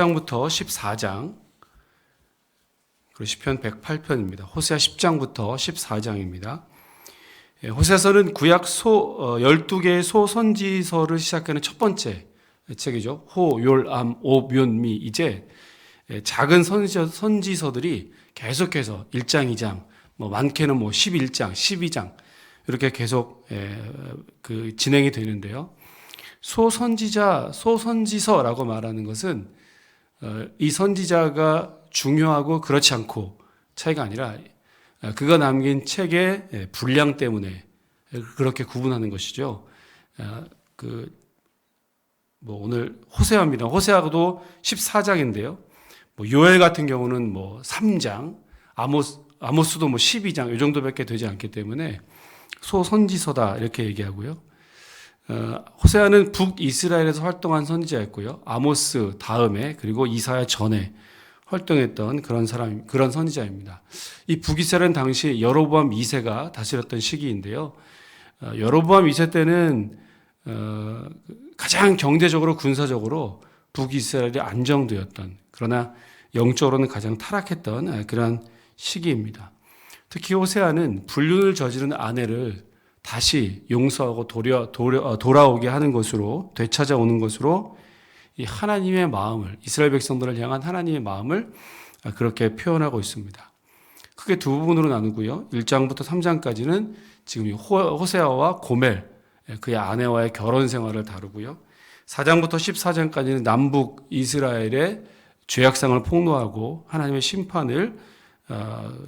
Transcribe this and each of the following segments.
10장부터 14장, 그리고 시편 108편입니다. 호세아 10장부터 14장입니다. 호세아서는 구약 12개의 소선지서를 시작하는 첫 번째 책이죠. 호, 욜, 암, 옵, 연, 미. 이제 작은 선지서들이 계속해서 1장, 2장, 많게는 11장, 12장 이렇게 계속 진행이 되는데요. 소선지서라고 말하는 것은 이 선지자가 중요하고 그렇지 않고 차이가 아니라 그가 남긴 책의 분량 때문에 그렇게 구분하는 것이죠. 오늘 호세아입니다. 호세아도 14장인데요. 요엘 같은 경우는 3장, 아모스도 12장 이 정도밖에 되지 않기 때문에 소선지서다 이렇게 얘기하고요. 호세아는 북이스라엘에서 활동한 선지자였고요. 아모스 다음에 그리고 이사야 전에 활동했던 그런 선지자입니다. 이 북이스라엘은 당시 여로보암 2세가 다스렸던 시기인데요. 여로보암 2세 때는 가장 경제적으로 군사적으로 북이스라엘이 안정되었던, 그러나 영적으로는 가장 타락했던 그런 시기입니다. 특히 호세아는 불륜을 저지른 아내를 다시 용서하고 돌아오게 하는 것으로, 되찾아오는 것으로 이 하나님의 마음을, 이스라엘 백성들을 향한 하나님의 마음을 그렇게 표현하고 있습니다. 크게 두 부분으로 나누고요. 1장부터 3장까지는 지금 호세아와 고멜, 그의 아내와의 결혼 생활을 다루고요. 4장부터 14장까지는 남북 이스라엘의 죄악상을 폭로하고 하나님의 심판을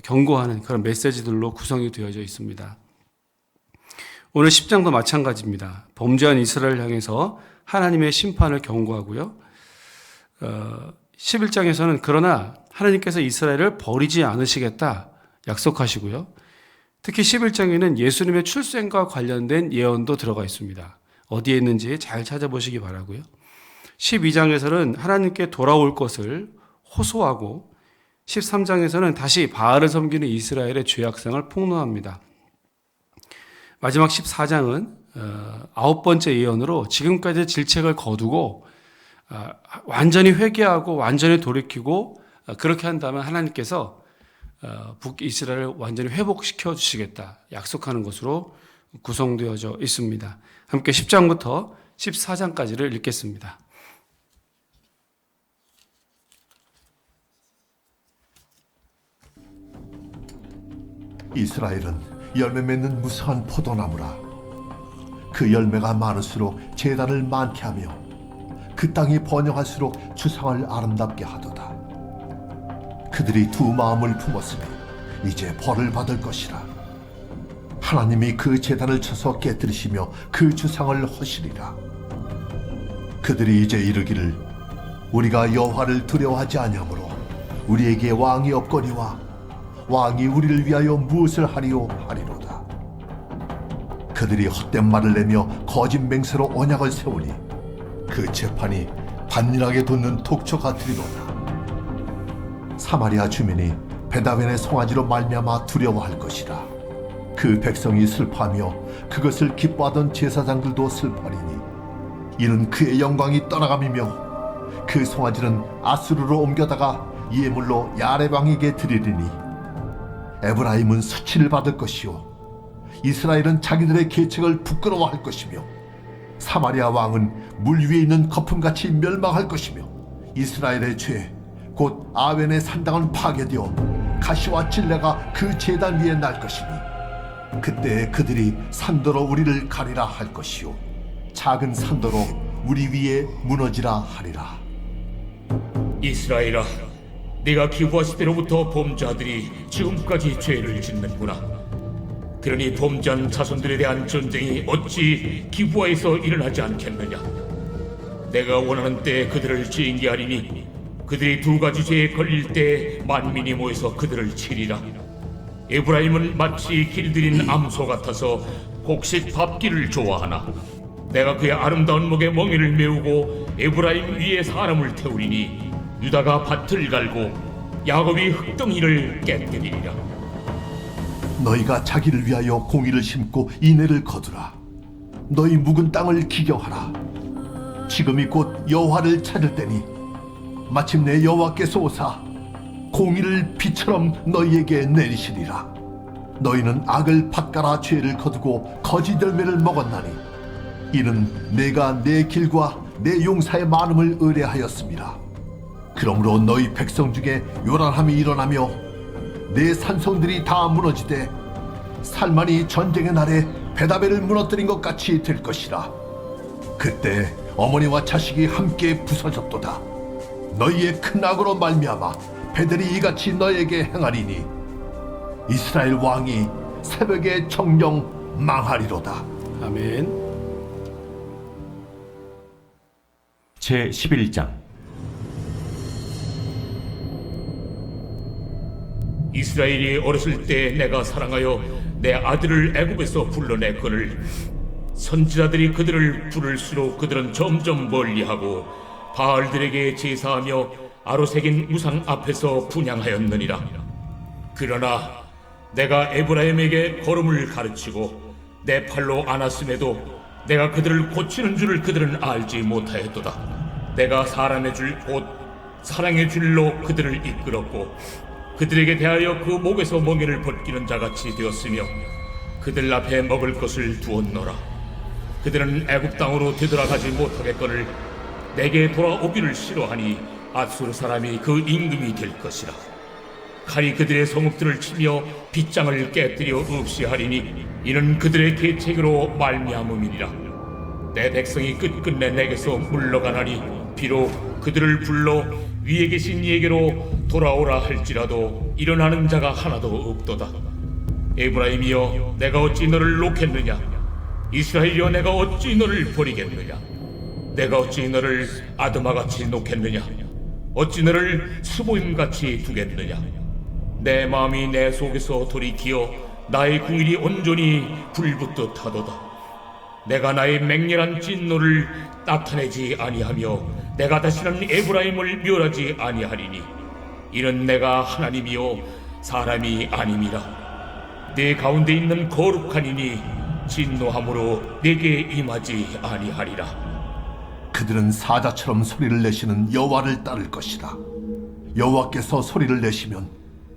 경고하는 그런 메시지들로 구성이 되어져 있습니다. 오늘 10장도 마찬가지입니다. 범죄한 이스라엘을 향해서 하나님의 심판을 경고하고요. 11장에서는 그러나 하나님께서 이스라엘을 버리지 않으시겠다 약속하시고요. 특히 11장에는 예수님의 출생과 관련된 예언도 들어가 있습니다. 어디에 있는지 잘 찾아보시기 바라고요. 12장에서는 하나님께 돌아올 것을 호소하고 13장에서는 다시 바알을 섬기는 이스라엘의 죄악상을 폭로합니다. 마지막 14장은 9번째 예언으로 지금까지 질책을 거두고 완전히 회개하고 완전히 돌이키고 그렇게 한다면 하나님께서 북이스라엘을 완전히 회복시켜 주시겠다 약속하는 것으로 구성되어져 있습니다. 함께 10장부터 14장까지를 읽겠습니다. 이스라엘은 열매 맺는 무성한 포도나무라. 그 열매가 많을수록 제단을 많게 하며 그 땅이 번영할수록 주상을 아름답게 하도다. 그들이 두 마음을 품었으니 이제 벌을 받을 것이라. 하나님이 그 제단을 쳐서 깨뜨리시며 그 주상을 허시리라. 그들이 이제 이르기를 우리가 여호와를 두려워하지 아니하므로 우리에게 왕이 없거니와 왕이 우리를 위하여 무엇을 하리요 하리로다. 그들이 헛된 말을 내며 거짓 맹세로 언약을 세우니 그 재판이 반일하게 돋는 독초 같으리로다. 사마리아 주민이 베다벤의 송아지로 말미암아 두려워할 것이라. 그 백성이 슬퍼하며 그것을 기뻐하던 제사장들도 슬퍼하리니 이는 그의 영광이 떠나감이며 그 송아지는 아수르로 옮겨다가 예물로 야레방에게 드리리니 에브라임은 수치를 받을 것이요 이스라엘은 자기들의 계책을 부끄러워할 것이며 사마리아 왕은 물 위에 있는 거품같이 멸망할 것이며 이스라엘의 죄 곧 아웬의 산당은 파괴되어 가시와 찔레가 그 제단 위에 날 것이니 그때 그들이 산도로 우리를 가리라 할 것이요 작은 산도로 우리 위에 무너지라 하리라. 이스라엘아, 네가 기부하실 때로부터 범죄자들이 지금까지 죄를 짓는구나. 그러니 범죄한 자손들에 대한 전쟁이 어찌 기부하에서 일어나지 않겠느냐. 내가 원하는 때에 그들을 징계하리니 그들이 두 가지 죄에 걸릴 때 만민이 모여서 그들을 치리라. 에브라임은 마치 길들인 암소 같아서 곡식 밟기를 좋아하나 내가 그의 아름다운 목에 멍에를 메우고 에브라임 위에 사람을 태우리니 유다가 밭을 갈고 야곱이 흙덩이를 깨뜨리리라. 너희가 자기를 위하여 공의를 심고 인애를 거두라. 너희 묵은 땅을 기경하라. 지금이 곧 여호와를 찾을 때니 마침내 여호와께서 오사 공의를 비처럼 너희에게 내리시리라. 너희는 악을 밭가라 죄를 거두고 거짓 열매를 먹었나니 이는 내가 내 길과 내 용사의 많음을 의뢰하였습니다. 그러므로 너희 백성 중에 요란함이 일어나며 내 산성들이 다 무너지되 살만이 전쟁의 날에 베다벨을 무너뜨린 것 같이 될 것이라. 그때 어머니와 자식이 함께 부서졌도다. 너희의 큰 악으로 말미암아 배들이 이같이 너에게 행하리니 이스라엘 왕이 새벽에 정령 망하리로다. 아멘. 제 11장. 이스라엘이 어렸을 때 내가 사랑하여 내 아들을 애굽에서 불러냈거늘 선지자들이 그들을 부를수록 그들은 점점 멀리하고 바알들에게 제사하며 아로새긴 우상 앞에서 분향하였느니라. 그러나 내가 에브라임에게 걸음을 가르치고 내 팔로 안았음에도 내가 그들을 고치는 줄을 그들은 알지 못하였도다. 내가 사람의 줄 곧 사랑의 줄로 그들을 이끌었고 그들에게 대하여 그 목에서 멍에를 벗기는 자같이 되었으며 그들 앞에 먹을 것을 두었노라. 그들은 애굽 땅으로 되돌아가지 못하겠거늘 내게 돌아오기를 싫어하니 앗수르 사람이 그 임금이 될 것이라. 칼이 그들의 성읍들을 치며 빗장을 깨뜨려 없이 하리니 이는 그들의 계책으로 말미암음이니라. 내 백성이 끝끝내 내게서 물러가나니 비록 그들을 불러 위에 계신 이에게로 돌아오라 할지라도 일어나는 자가 하나도 없도다. 에브라임이여 내가 어찌 너를 놓겠느냐? 이스라엘이여 내가 어찌 너를 버리겠느냐? 내가 어찌 너를 아드마같이 놓겠느냐? 어찌 너를 스보임같이 두겠느냐? 내 마음이 내 속에서 돌이키어 나의 궁일이 온전히 불붙듯 하도다. 내가 나의 맹렬한 진노를 나타내지 아니하며 내가 다시는 에브라임을 멸하지 아니하리니 이는 내가 하나님이요 사람이 아님이라. 내 가운데 있는 거룩한 이니 진노함으로 내게 임하지 아니하리라. 그들은 사자처럼 소리를 내시는 여호와를 따를 것이다. 여호와께서 소리를 내시면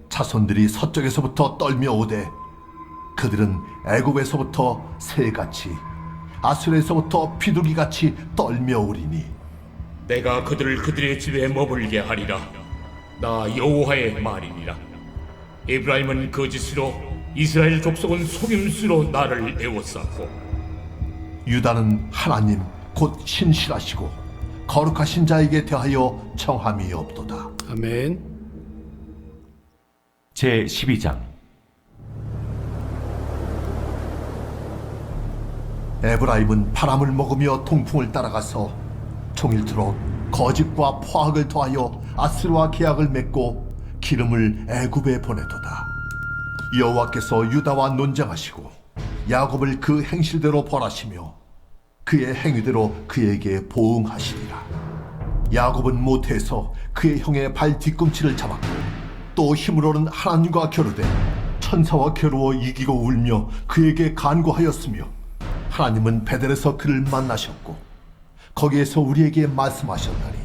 자손들이 서쪽에서부터 떨며 오되 그들은 애굽에서부터 새같이 아수르에서부터 비둘기같이 떨며 오리니 내가 그들을 그들의 집에 머물게 하리라. 나 여호와의 말이니라. 에브라임은 거짓으로 이스라엘 족속은 속임수로 나를 애워쌌고 유다는 하나님 곧 신실하시고 거룩하신 자에게 대하여 청함이 없도다. 아멘. 제 12장. 에브라임은 바람을 먹으며 통풍을 따라가서 종일토록 거짓과 포악을 더하여 아스르와 계약을 맺고 기름을 애굽에 보내도다. 여호와께서 유다와 논쟁하시고 야곱을 그 행실대로 벌하시며 그의 행위대로 그에게 보응하시리라. 야곱은 모태에서 그의 형의 발 뒤꿈치를 잡았고 또 힘으로는 하나님과 겨루되 천사와 겨루어 이기고 울며 그에게 간구하였으며 하나님은 베델에서 그를 만나셨고 거기에서 우리에게 말씀하셨나니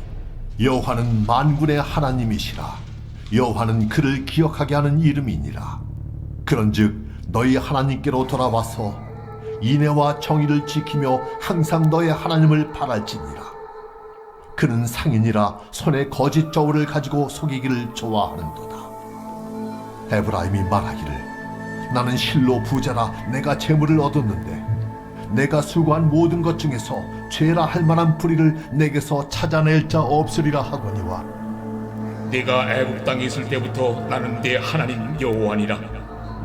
여호와는 만군의 하나님이시라. 여호와는 그를 기억하게 하는 이름이니라. 그런즉 너희 하나님께로 돌아와서 인애와 정의를 지키며 항상 너의 하나님을 바랄지니라. 그는 상인이라 손에 거짓 저울을 가지고 속이기를 좋아하는도다. 에브라임이 말하기를 나는 실로 부자라 내가 재물을 얻었는데 내가 수고한 모든 것 중에서 죄라 할 만한 불의를 내게서 찾아낼 자 없으리라 하거니와 네가 애굽 땅에 있을 때부터 나는 네 하나님 여호와니라.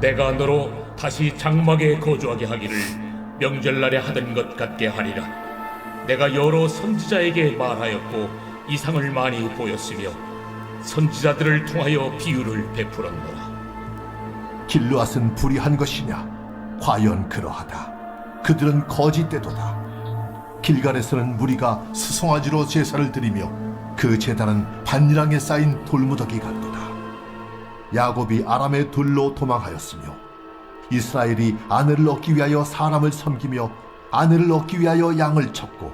내가 너로 다시 장막에 거주하게 하기를 명절날에 하던 것 같게 하리라. 내가 여러 선지자에게 말하였고 이상을 많이 보였으며 선지자들을 통하여 비유를 베풀었노라. 길르앗은 불의한 것이냐? 과연 그러하다. 그들은 거짓되도다. 길갈에서는 무리가 수송아지로 제사를 드리며 그 제단은 반이랑에 쌓인 돌무더기 같도다. 야곱이 아람의 둘로 도망하였으며 이스라엘이 아내를 얻기 위하여 사람을 섬기며 아내를 얻기 위하여 양을 쳤고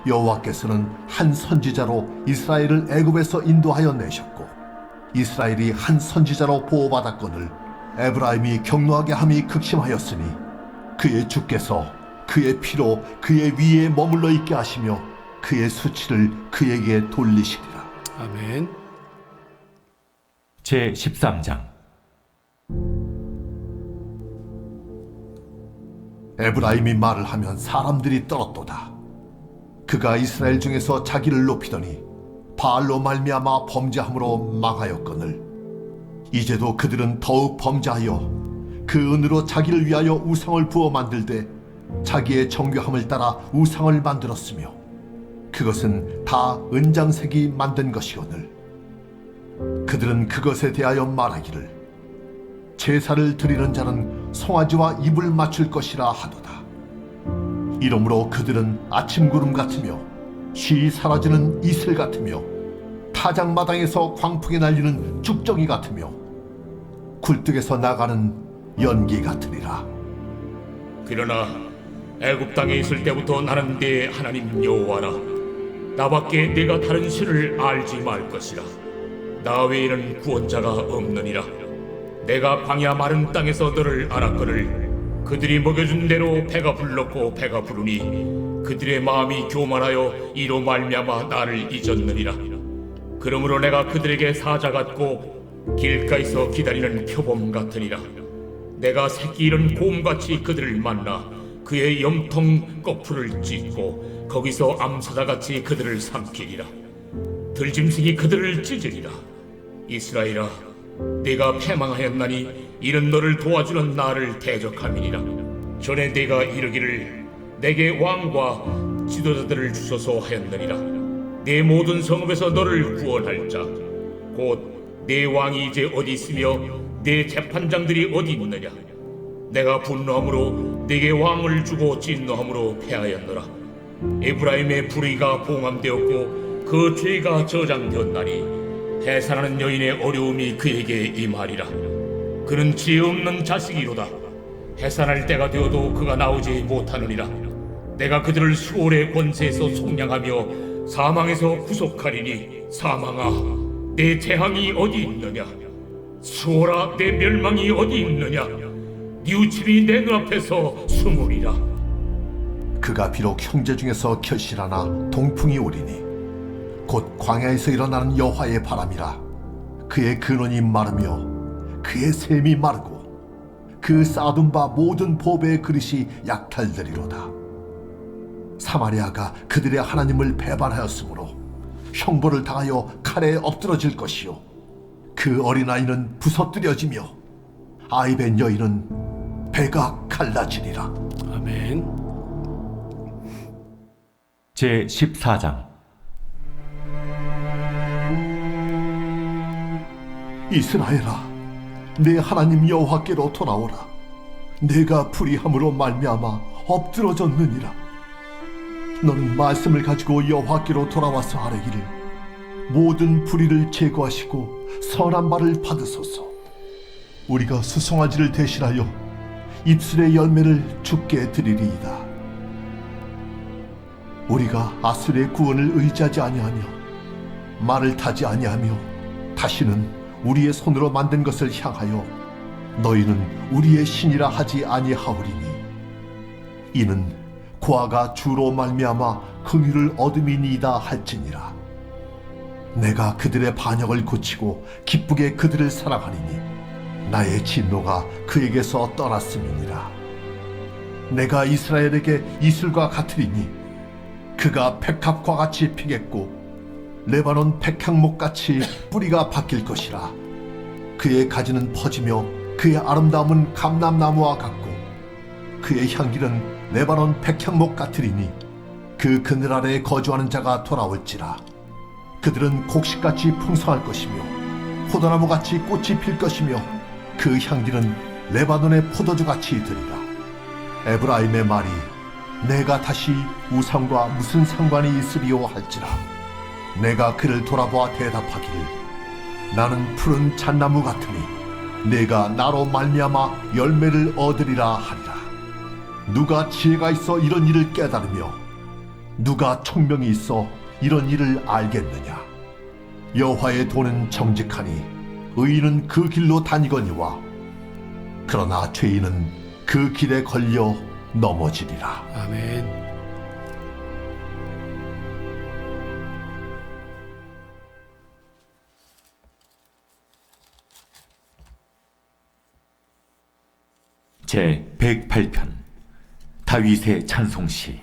여호와께서는 한 선지자로 이스라엘을 애굽에서 인도하여 내셨고 이스라엘이 한 선지자로 보호받았거늘 에브라임이 경노하게 함이 극심하였으니 그의 주께서 그의 피로 그의 위에 머물러 있게 하시며 그의 수치를 그에게 돌리시리라. 아멘. 제 13장. 에브라임이 말을 하면 사람들이 떨었도다. 그가 이스라엘 중에서 자기를 높이더니 바알로 말미암아 범죄함으로 망하였거늘 이제도 그들은 더욱 범죄하여 그 은으로 자기를 위하여 우상을 부어 만들되 자기의 정교함을 따라 우상을 만들었으며 그것은 다 은장색이 만든 것이거늘 그들은 그것에 대하여 말하기를 제사를 드리는 자는 송아지와 입을 맞출 것이라 하도다. 이러므로 그들은 아침 구름 같으며 쉬이 사라지는 이슬 같으며 타작마당에서 광풍에 날리는 쭉정이 같으며 굴뚝에서 나가는 연기 같으리라. 그러나 애굽 땅에 있을 때부터 나는 네 하나님 여호와라. 나밖에 네가 다른 신을 알지 말 것이라. 나 외에는 구원자가 없느니라. 내가 광야 마른 땅에서 너를 알았거늘 그들이 먹여준 대로 배가 불렀고 배가 부르니 그들의 마음이 교만하여 이로 말미암아 나를 잊었느니라. 그러므로 내가 그들에게 사자 같고 길가에서 기다리는 표범 같으니라. 내가 새끼 잃은 곰같이 그들을 만나 그의 염통 거풀을 찢고 거기서 암사자같이 그들을 삼키리라. 들짐승이 그들을 찢으리라. 이스라엘아, 네가 패망하였나니 이는 너를 도와주는 나를 대적함이니라. 전에 네가 이르기를 내게 왕과 지도자들을 주소서 하였느니라. 내 모든 성읍에서 너를 구원할 자 곧 내 왕이 이제 어디 있으며 내 재판장들이 어디 있느냐. 내가 분노함으로 네게 왕을 주고 진노함으로 패하였노라. 에브라임의 불의가 봉함되었고 그 죄가 저장되었나니 해산하는 여인의 어려움이 그에게 임하리라. 그는 지혜 없는 자식이로다. 해산할 때가 되어도 그가 나오지 못하느니라. 내가 그들을 수월의 권세에서 속량하며 사망에서 구속하리니 사망아, 내 재앙이 어디 있느냐. 수월아, 내 멸망이 어디 있느냐. 뉘우침이 내 눈앞에서 숨으리라. 그가 비록 형제 중에서 결실하나 동풍이 오리니 곧 광야에서 일어나는 여호와의 바람이라. 그의 근원이 마르며 그의 샘이 마르고 그 쌓아둔 바 모든 보배의 그릇이 약탈되리로다. 사마리아가 그들의 하나님을 배반하였으므로 형벌을 당하여 칼에 엎드러질 것이요 그 어린아이는 부서뜨려지며 아이벤 여인은 배가 갈라지리라. 아멘. 제 14장. 이스라엘아, 내 하나님 여호와께로 돌아오라. 내가 불의함으로 말미암아 엎드러졌느니라. 너는 말씀을 가지고 여호와께로 돌아와서 아뢰기를 모든 불의를 제거하시고 선한 말을 받으소서. 우리가 수송아지를 대신하여 입술의 열매를 주께 드리리이다. 우리가 아술의 구원을 의지하지 아니하며 말을 타지 아니하며 다시는 우리의 손으로 만든 것을 향하여 너희는 우리의 신이라 하지 아니하오리니 이는 고아가 주로 말미암아 긍휼을 얻음이니이다 할지니라. 내가 그들의 반역을 고치고 기쁘게 그들을 사랑하리니 나의 진노가 그에게서 떠났음이니라. 내가 이스라엘에게 이슬과 같으리니 그가 백합과 같이 피겠고 레바논 백향목같이 뿌리가 바뀔 것이라. 그의 가지는 퍼지며 그의 아름다움은 감람나무와 같고 그의 향기는 레바논 백향목 같으리니 그 그늘 아래에 거주하는 자가 돌아올지라. 그들은 곡식같이 풍성할 것이며 포도나무같이 꽃이 필 것이며 그 향기는 레바논의 포도주같이 들리라. 에브라임의 말이 내가 다시 우상과 무슨 상관이 있으리요 할지라. 내가 그를 돌아보아 대답하기를 나는 푸른 잣나무 같으니 내가 나로 말미암아 열매를 얻으리라 하리라. 누가 지혜가 있어 이런 일을 깨달으며 누가 총명이 있어 이런 일을 알겠느냐? 여호와의 도는 정직하니 의인은 그 길로 다니거니와 그러나 죄인은 그 길에 걸려 넘어지리라. 아멘. 제 108편 다윗의 찬송시.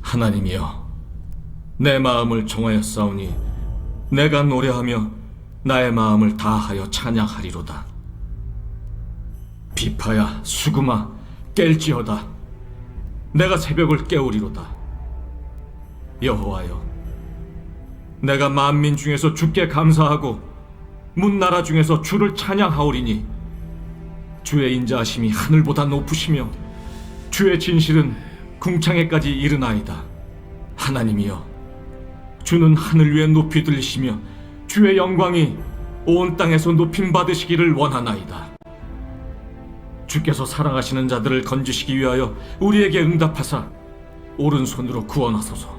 하나님이여, 내 마음을 정하였사오니 내가 노래하며 나의 마음을 다하여 찬양하리로다. 비파야 수금아 깰지어다. 내가 새벽을 깨우리로다. 여호와여, 내가 만민 중에서 주께 감사하고 문나라 중에서 주를 찬양하오리니 주의 인자하심이 하늘보다 높으시며 주의 진실은 궁창에까지 이르나이다. 하나님이여, 주는 하늘 위에 높이 들리시며 주의 영광이 온 땅에서 높임 받으시기를 원하나이다. 주께서 사랑하시는 자들을 건지시기 위하여 우리에게 응답하사 오른손으로 구원하소서.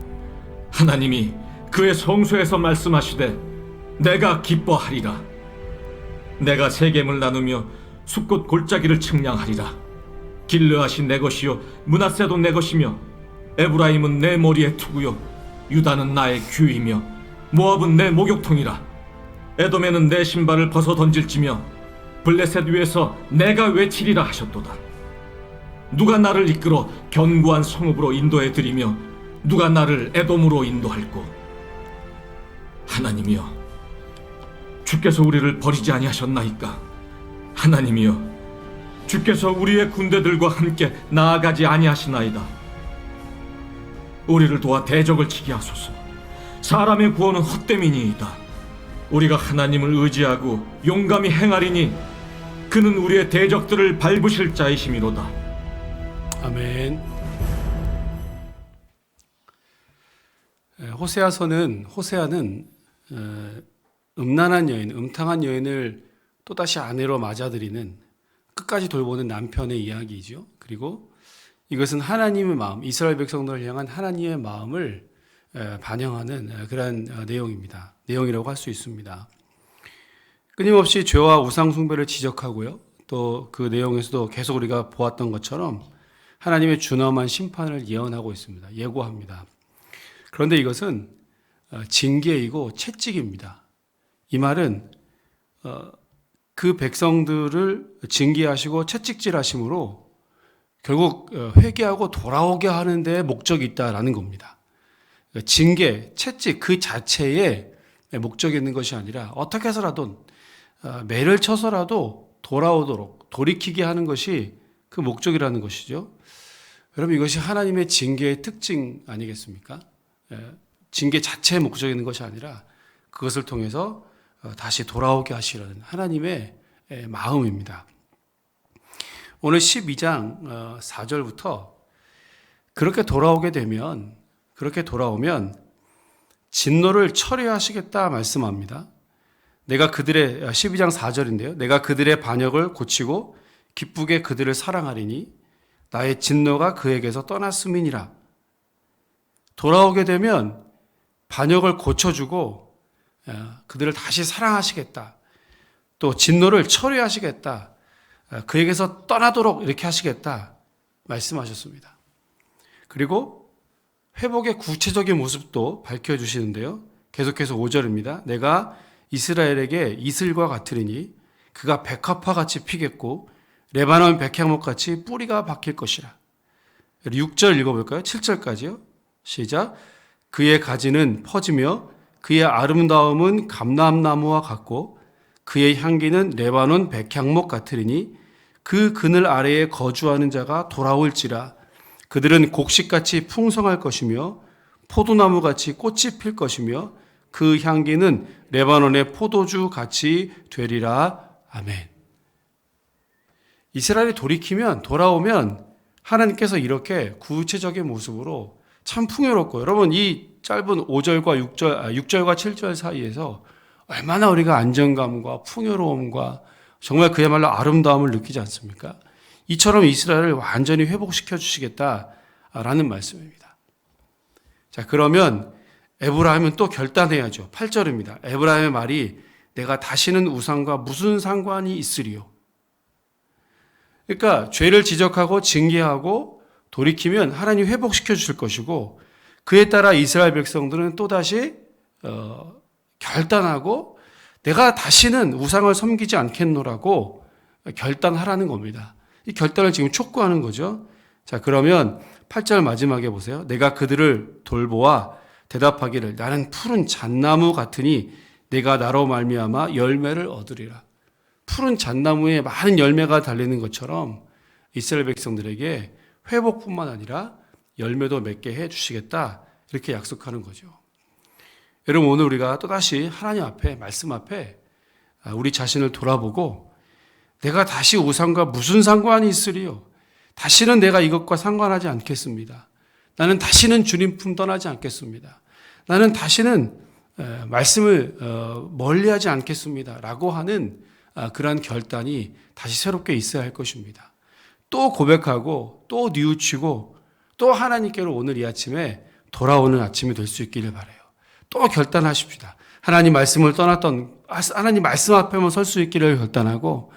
하나님이 그의 성소에서 말씀하시되 내가 기뻐하리라. 내가 세겜을 나누며 숲곳 골짜기를 측량하리라. 길르앗이 내 것이요 므낫세도 내 것이며 에브라임은 내 머리의 투구요 유다는 나의 규이며 모압은 내 목욕통이라. 에돔에는 내 신발을 벗어 던질지며 블레셋 위에서 내가 외치리라 하셨도다. 누가 나를 이끌어 견고한 성읍으로 인도해 드리며 누가 나를 에돔으로 인도할꼬. 하나님이여, 주께서 우리를 버리지 아니하셨나이까? 하나님이여, 주께서 우리의 군대들과 함께 나아가지 아니하시나이다. 우리를 도와 대적을 치게 하소서. 사람의 구원은 헛됨이니이다. 우리가 하나님을 의지하고 용감히 행하리니 그는 우리의 대적들을 밟으실 자이심이로다. 아멘. 호세아는 음란한 여인, 음탕한 여인을 또다시 아내로 맞아들이는, 끝까지 돌보는 남편의 이야기이죠. 그리고 이것은 하나님의 마음, 이스라엘 백성들을 향한 하나님의 마음을 반영하는 그런 내용이라고 할 수 있습니다. 끊임없이 죄와 우상 숭배를 지적하고요. 또 그 내용에서도 계속 우리가 보았던 것처럼 하나님의 준엄한 심판을 예고합니다. 그런데 이것은 징계이고 채찍입니다. 이 말은 그 백성들을 징계하시고 채찍질하심으로 결국 회개하고 돌아오게 하는 데 목적이 있다라는 겁니다. 징계, 채찍 그 자체에 목적이 있는 것이 아니라 어떻게 해서라도 매를 쳐서라도 돌아오도록 돌이키게 하는 것이 그 목적이라는 것이죠. 여러분, 이것이 하나님의 징계의 특징 아니겠습니까? 징계 자체의 목적이 있는 것이 아니라 그것을 통해서 다시 돌아오게 하시려는 하나님의 마음입니다. 오늘 12장 4절부터 그렇게 돌아오면 진노를 처리하시겠다 말씀합니다. 12장 4절인데요. 내가 그들의 반역을 고치고 기쁘게 그들을 사랑하리니 나의 진노가 그에게서 떠났음이니라. 돌아오게 되면 반역을 고쳐주고 그들을 다시 사랑하시겠다. 또 진노를 처리하시겠다. 그에게서 떠나도록 이렇게 하시겠다 말씀하셨습니다. 그리고 회복의 구체적인 모습도 밝혀주시는데요. 계속해서 5절입니다. 내가 이스라엘에게 이슬과 같으리니 그가 백합화같이 피겠고 레바논 백향목같이 뿌리가 박힐 것이라. 6절 읽어볼까요? 7절까지요. 시작. 그의 가지는 퍼지며 그의 아름다움은 감람나무와 같고 그의 향기는 레바논 백향목 같으리니 그 그늘 아래에 거주하는 자가 돌아올지라. 그들은 곡식같이 풍성할 것이며 포도나무같이 꽃이 필 것이며 그 향기는 레바논의 포도주 같이 되리라. 아멘. 이스라엘이 돌아오면 하나님께서 이렇게 구체적인 모습으로 참 풍요롭고, 여러분 이 짧은 5절과 6절과 7절 사이에서 얼마나 우리가 안정감과 풍요로움과 정말 그야말로 아름다움을 느끼지 않습니까? 이처럼 이스라엘을 완전히 회복시켜 주시겠다라는 말씀입니다. 자, 그러면 에브라임은 또 결단해야죠. 8절입니다. 에브라임의 말이 내가 다시는 우상과 무슨 상관이 있으리요. 그러니까 죄를 지적하고 징계하고 돌이키면 하나님이 회복시켜 주실 것이고, 그에 따라 이스라엘 백성들은 또다시 결단하고 내가 다시는 우상을 섬기지 않겠노라고 결단하라는 겁니다. 이 결단을 지금 촉구하는 거죠. 자, 그러면 8절 마지막에 보세요. 내가 그들을 돌보아 대답하기를 나는 푸른 잣나무 같으니 내가 나로 말미암아 열매를 얻으리라. 푸른 잣나무에 많은 열매가 달리는 것처럼 이스라엘 백성들에게 회복뿐만 아니라 열매도 맺게 해 주시겠다, 이렇게 약속하는 거죠. 여러분, 오늘 우리가 또다시 하나님 앞에, 말씀 앞에 우리 자신을 돌아보고 내가 다시 우상과 무슨 상관이 있으리요? 다시는 내가 이것과 상관하지 않겠습니다. 나는 다시는 주님 품 떠나지 않겠습니다. 나는 다시는 말씀을 멀리하지 않겠습니다. 라고 하는 그러한 결단이 다시 새롭게 있어야 할 것입니다. 또 고백하고 또 뉘우치고 또 하나님께로 오늘 이 아침에 돌아오는 아침이 될 수 있기를 바라요. 또 결단하십시다. 하나님 말씀을 떠났던, 하나님 말씀 앞에만 설 수 있기를 결단하고,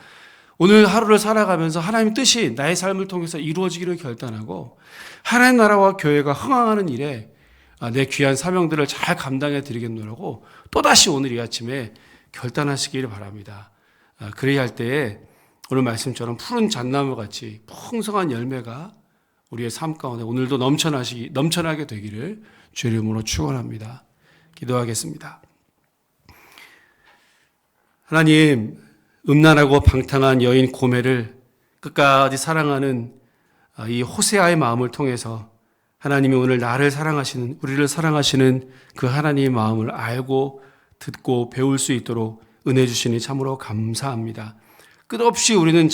오늘 하루를 살아가면서 하나님 뜻이 나의 삶을 통해서 이루어지기를 결단하고, 하나님 나라와 교회가 흥황하는 일에 내 귀한 사명들을 잘 감당해 드리겠노라고 또다시 오늘 이 아침에 결단하시기를 바랍니다. 그래야 할 때에 오늘 말씀처럼 푸른 잣나무 같이 풍성한 열매가 우리의 삶 가운데 오늘도 넘쳐나게 되기를 주의 이름으로 축원합니다. 기도하겠습니다. 하나님, 음란하고 방탕한 여인 고멜을 끝까지 사랑하는 이 호세아의 마음을 통해서 하나님이 오늘 우리를 사랑하시는 그 하나님의 마음을 알고 듣고 배울 수 있도록 은혜 주시니 참으로 감사합니다. 끝없이 우리는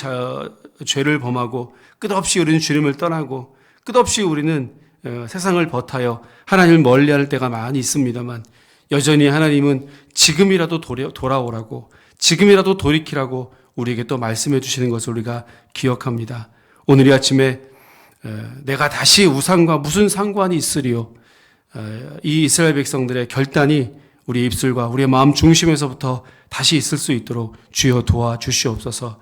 죄를 범하고 끝없이 우리는 주님을 떠나고 끝없이 우리는 세상을 버타여 하나님을 멀리할 때가 많이 있습니다만, 여전히 하나님은 지금이라도 돌아오라고, 지금이라도 돌이키라고 우리에게 또 말씀해 주시는 것을 우리가 기억합니다. 오늘 이 아침에 내가 다시 우상과 무슨 상관이 있으리요, 이 이스라엘 백성들의 결단이 우리 입술과 우리의 마음 중심에서부터 다시 있을 수 있도록 주여 도와주시옵소서.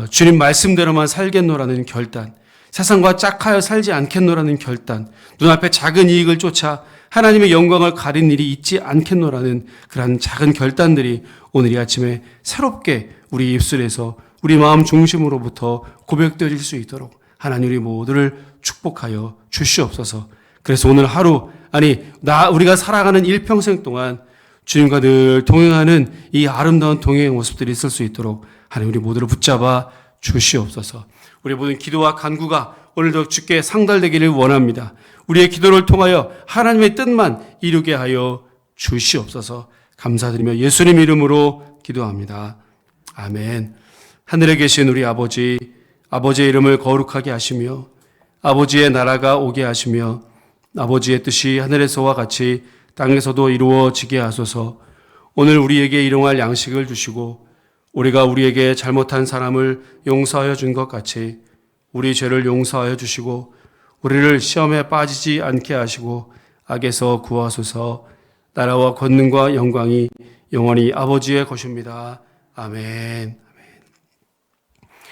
주님 말씀대로만 살겠노라는 결단, 세상과 짝하여 살지 않겠노라는 결단, 눈앞에 작은 이익을 쫓아 하나님의 영광을 가린 일이 있지 않겠노라는 그러한 작은 결단들이 오늘 이 아침에 새롭게 우리 입술에서 우리 마음 중심으로부터 고백되어질 수 있도록 하나님 우리 모두를 축복하여 주시옵소서. 그래서 오늘 하루, 우리가 살아가는 일평생 동안 주님과 늘 동행하는 이 아름다운 동행의 모습들이 있을 수 있도록 하나님 우리 모두를 붙잡아 주시옵소서. 우리 모든 기도와 간구가 오늘도 주께 상달되기를 원합니다. 우리의 기도를 통하여 하나님의 뜻만 이루게 하여 주시옵소서. 감사드리며 예수님 이름으로 기도합니다. 아멘. 하늘에 계신 우리 아버지, 아버지의 이름을 거룩하게 하시며 아버지의 나라가 오게 하시며 아버지의 뜻이 하늘에서와 같이 땅에서도 이루어지게 하소서. 오늘 우리에게 일용할 양식을 주시고 우리가 우리에게 잘못한 사람을 용서하여 준 것 같이 우리 죄를 용서하여 주시고 우리를 시험에 빠지지 않게 하시고 악에서 구하소서. 나라와 권능과 영광이 영원히 아버지의 것입니다. 아멘.